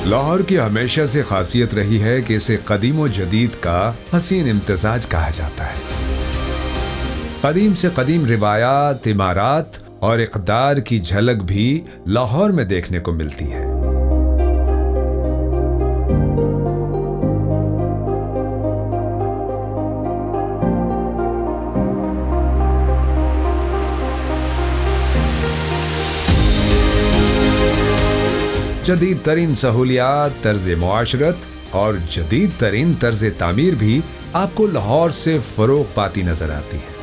لاہور کی ہمیشہ سے خاصیت رہی ہے کہ اسے قدیم و جدید کا حسین امتزاج کہا جاتا ہے۔ قدیم سے قدیم روایات، عمارات اور اقدار کی جھلک بھی لاہور میں دیکھنے کو ملتی ہے۔ جدید ترین سہولیات، طرز معاشرت اور جدید ترین طرز تعمیر بھی آپ کو لاہور سے فروغ پاتی نظر آتی ہے۔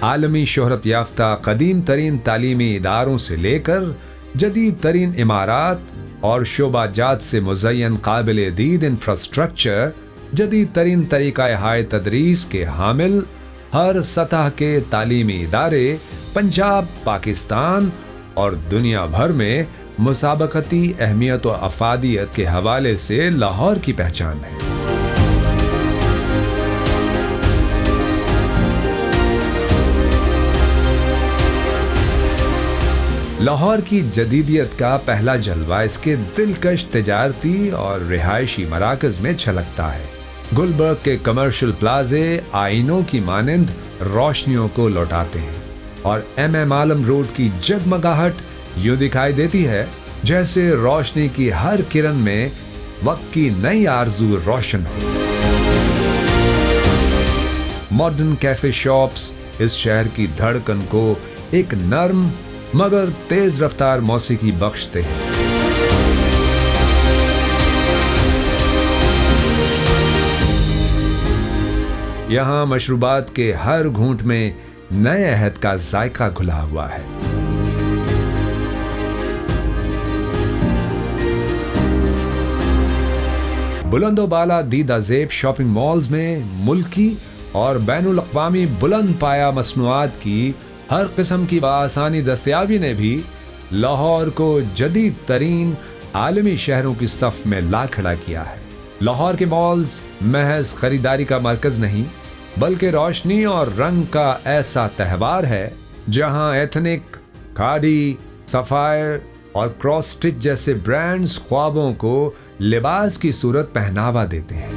عالمی شہرت یافتہ قدیم ترین تعلیمی اداروں سے لے کر جدید ترین عمارات اور شعبہ جات سے مزین قابل دید انفراسٹرکچر، جدید ترین طریقہ ہائے تدریس کے حامل ہر سطح کے تعلیمی ادارے پنجاب، پاکستان اور دنیا بھر میں مسابقتی اہمیت و افادیت کے حوالے سے لاہور کی پہچان ہے۔ لاہور کی جدیدیت کا پہلا جلوہ اس کے دلکش تجارتی اور رہائشی مراکز میں چھلکتا ہے۔ گلبرگ کے کمرشل پلازے آئینوں کی مانند روشنیوں کو لوٹاتے ہیں اور ایم عالم روڈ کی جگمگاہٹ یوں دکھائی دیتی ہے جیسے روشنی کی ہر کرن میں وقت کی نئی آرزو روشن ہو۔ ماڈرن کیفے شاپس اس شہر کی دھڑکن کو ایک نرم مگر تیز رفتار موسیقی بخشتے ہیں۔ یہاں مشروبات کے ہر گھونٹ میں نئے عہد کا ذائقہ گھلا ہوا ہے۔ بلند و بالا دیدہ زیب شاپنگ مالز میں ملکی اور بین الاقوامی بلند پایہ مصنوعات کی ہر قسم کی بآسانی دستیابی نے بھی لاہور کو جدید ترین عالمی شہروں کی صف میں لا کھڑا کیا ہے۔ لاہور کے مالز محض خریداری کا مرکز نہیں بلکہ روشنی اور رنگ کا ایسا تہوار ہے جہاں ایتھنک، کھادی، سفائر اور کراس سٹچ جیسے برانڈز خوابوں کو لباس کی صورت پہناوا دیتے ہیں۔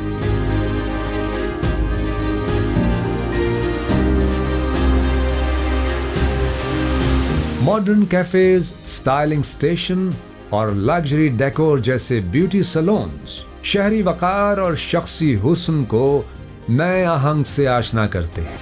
ماڈرن کیفیز، سٹائلنگ سٹیشن اور لگژری ڈیکور جیسے بیوٹی سیلونز شہری وقار اور شخصی حسن کو نئے آہنگ سے آشنا کرتے ہیں۔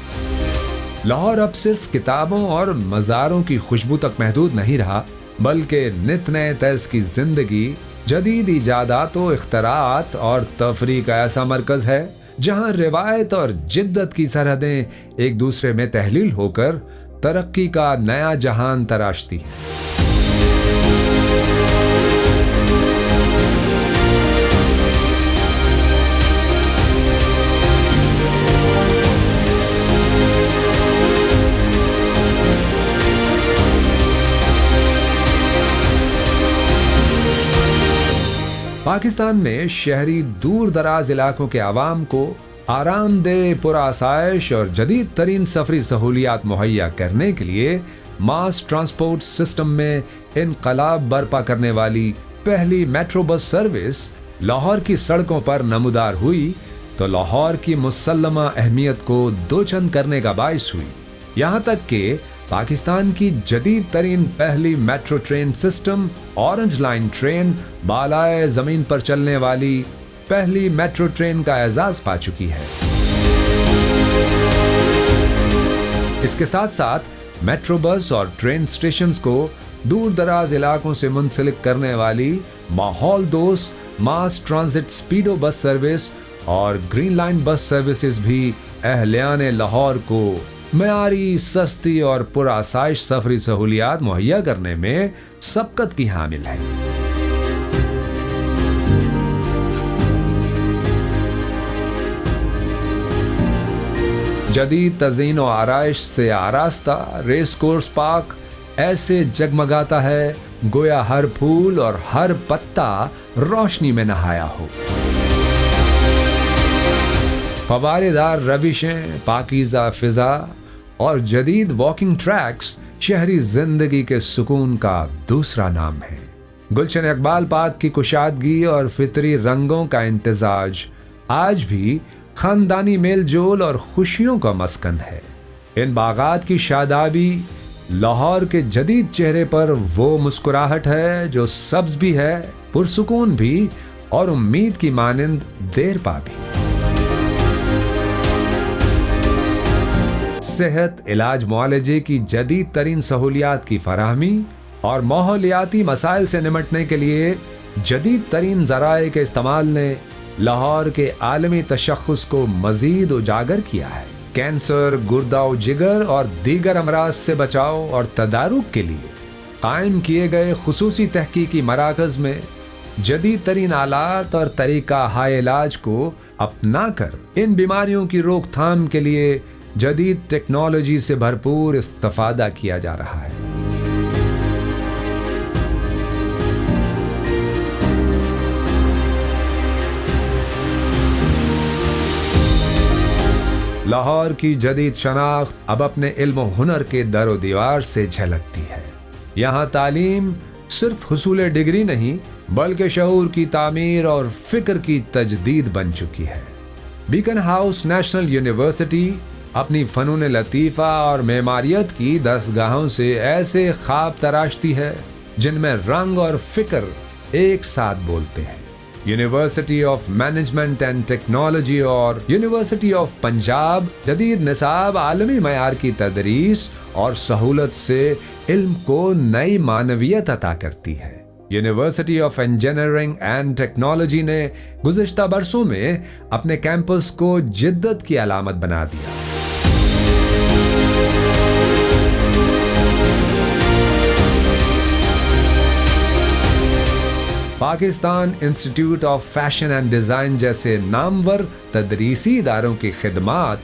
لاہور اب صرف کتابوں اور مزاروں کی خوشبو تک محدود نہیں رہا بلکہ نت نئے طرز کی زندگی، جدید ایجادات و اختراعات اور تفریح کا ایسا مرکز ہے جہاں روایت اور جدت کی سرحدیں ایک دوسرے میں تحلیل ہو کر ترقی کا نیا جہان تراشتی ہے۔ پاکستان میں شہری دور دراز علاقوں کے عوام کو آرام دہ، پرآسائش اور جدید ترین سفری سہولیات مہیا کرنے کے لیے ماس ٹرانسپورٹ سسٹم میں انقلاب برپا کرنے والی پہلی میٹرو بس سروس لاہور کی سڑکوں پر نمودار ہوئی تو لاہور کی مسلمہ اہمیت کو دو چند کرنے کا باعث ہوئی، یہاں تک کہ پاکستان کی جدید ترین پہلی metro train system orange line train بالائے زمین پر چلنے والی پہلی میٹرو ٹرین کا اعزاز پا چکی ہے۔ اس کے ساتھ ساتھ میٹرو بس اور ٹرین سٹیشنز کو دور دراز علاقوں سے منسلک کرنے والی ماحول دوست ماس ٹرانزٹ سپیڈو بس سروس اور گرین لائن بس سروسز بھی اہلیان لاہور کو معیاری، سستی اور پرآسائش سفری سہولیات مہیا کرنے میں سبقت کی حامل ہے۔ جدید تزئین و آرائش سے آراستہ ریس کورس پارک ایسے جگمگاتا ہے گویا ہر پھول اور ہر پتا روشنی میں نہایا ہو۔ فوارے دار روشیں، پاکیزہ فضا اور جدید واکنگ ٹریکس شہری زندگی کے سکون کا دوسرا نام ہے۔ گلشن اقبال پارک کی کشادگی اور فطری رنگوں کا امتزاج آج بھی خاندانی میل جول اور خوشیوں کا مسکن ہے۔ ان باغات کی شادابی لاہور کے جدید چہرے پر وہ مسکراہٹ ہے جو سبز بھی ہے، پرسکون بھی اور امید کی مانند دیر پا بھی۔ صحت، علاج، معالجے کی جدید ترین سہولیات کی فراہمی اور ماحولیاتی مسائل سے نمٹنے کے لیے جدید ترین ذرائع کے استعمال نے لاہور کے عالمی تشخص کو مزید اجاگر کیا ہے۔ کینسر، گردہ و جگر اور دیگر امراض سے بچاؤ اور تدارک کے لیے قائم کیے گئے خصوصی تحقیقی مراکز میں جدید ترین آلات اور طریقہ ہائے علاج کو اپنا کر ان بیماریوں کی روک تھام کے لیے جدید ٹیکنالوجی سے بھرپور استفادہ کیا جا رہا ہے۔ لاہور کی جدید شناخت اب اپنے علم و ہنر کے در و دیوار سے جھلکتی ہے۔ یہاں تعلیم صرف حصول ڈگری نہیں بلکہ شعور کی تعمیر اور فکر کی تجدید بن چکی ہے۔ بیکن ہاؤس نیشنل یونیورسٹی اپنی فنون لطیفہ اور معماریت کی دستگاہوں سے ایسے خواب تراشتی ہے جن میں رنگ اور فکر ایک ساتھ بولتے ہیں۔ University of management and technology اور یونیورسٹی آف پنجاب جدید نصاب، عالمی معیار کی تدریس اور سہولت سے علم کو نئی معنویت عطا کرتی ہے۔ University of engineering and technology نے گزشتہ برسوں میں اپنے کیمپس کو جدت کی علامت بنا دیا۔ Pakistan institute of fashion and design جیسے نامور تدریسی اداروں کی خدمات،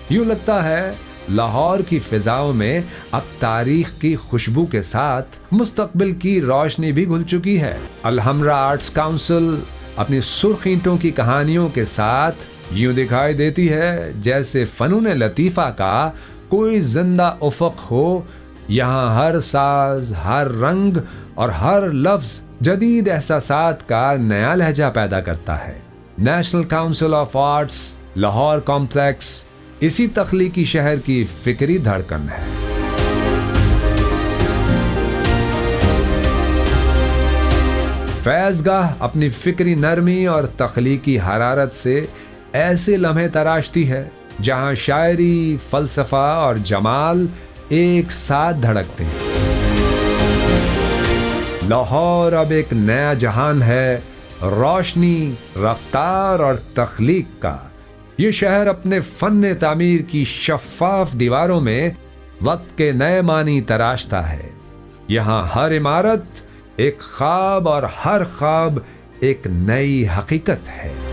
یوں لگتا ہے لاہور کی فضاؤں میں اب تاریخ کی خوشبو کے ساتھ مستقبل کی روشنی بھی گھل چکی ہے۔ الحمرا آرٹس کاؤنسل اپنی سرخ اینٹوں کی کہانیوں کے ساتھ یوں دکھائی دیتی ہے جیسے فنون لطیفہ کا کوئی زندہ افق ہو۔ یہاں ہر ساز، ہر رنگ اور ہر لفظ جدید احساسات کا نیا لہجہ پیدا کرتا ہے۔ National council of arts Lahore complex اسی تخلیقی شہر کی فکری دھڑکن ہے۔ فیض گاہ اپنی فکری نرمی اور تخلیقی حرارت سے ایسے لمحے تراشتی ہے جہاں شاعری، فلسفہ اور جمال ایک ساتھ دھڑکتے ہیں۔ لاہور اب ایک نیا جہان ہے، روشنی، رفتار اور تخلیق کا۔ یہ شہر اپنے فن تعمیر کی شفاف دیواروں میں وقت کے نئے معنی تراشتا ہے۔ یہاں ہر عمارت ایک خواب اور ہر خواب ایک نئی حقیقت ہے۔